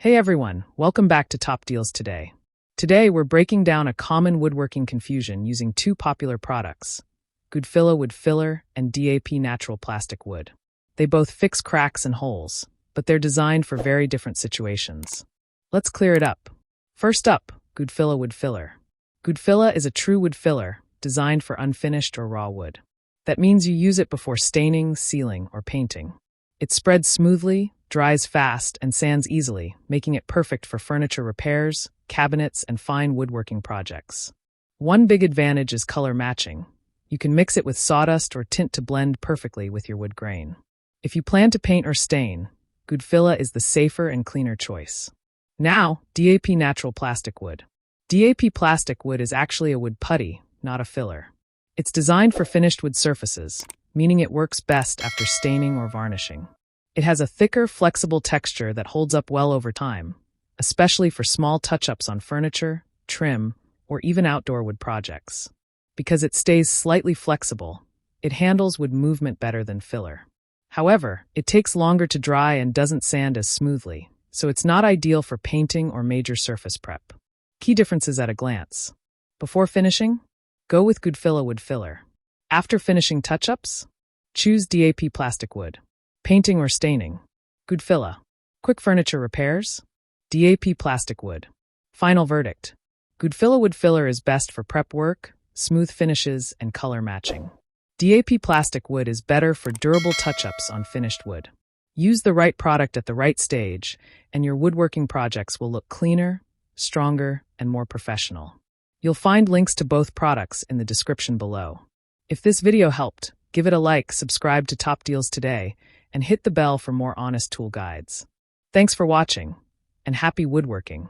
Hey everyone, welcome back to Top Deals Today. Today we're breaking down a common woodworking confusion using two popular products, Goodfilla Wood Filler and DAP Natural Plastic Wood. They both fix cracks and holes, but they're designed for very different situations. Let's clear it up. First up, Goodfilla Wood Filler. Goodfilla is a true wood filler designed for unfinished or raw wood. That means you use it before staining, sealing, or painting. It spreads smoothly, dries fast, and sands easily, making it perfect for furniture repairs, cabinets, and fine woodworking projects. One big advantage is color matching. You can mix it with sawdust or tint to blend perfectly with your wood grain. If you plan to paint or stain, Goodfilla is the safer and cleaner choice. Now, DAP Natural Plastic Wood. DAP Plastic Wood is actually a wood putty, not a filler. It's designed for finished wood surfaces, meaning it works best after staining or varnishing. It has a thicker, flexible texture that holds up well over time, especially for small touch-ups on furniture, trim, or even outdoor wood projects. Because it stays slightly flexible, it handles wood movement better than filler. However, it takes longer to dry and doesn't sand as smoothly, so it's not ideal for painting or major surface prep. Key differences at a glance. Before finishing, go with Goodfilla Wood Filler. After finishing touch-ups, choose DAP Plastic Wood. Painting or staining, Goodfilla. Quick furniture repairs, DAP Plastic Wood. Final verdict, Goodfilla Wood Filler is best for prep work, smooth finishes, and color matching. DAP Plastic Wood is better for durable touch-ups on finished wood. Use the right product at the right stage, and your woodworking projects will look cleaner, stronger, and more professional. You'll find links to both products in the description below. If this video helped, give it a like, subscribe to Top Deals Today, and hit the bell for more honest tool guides. Thanks for watching, and happy woodworking!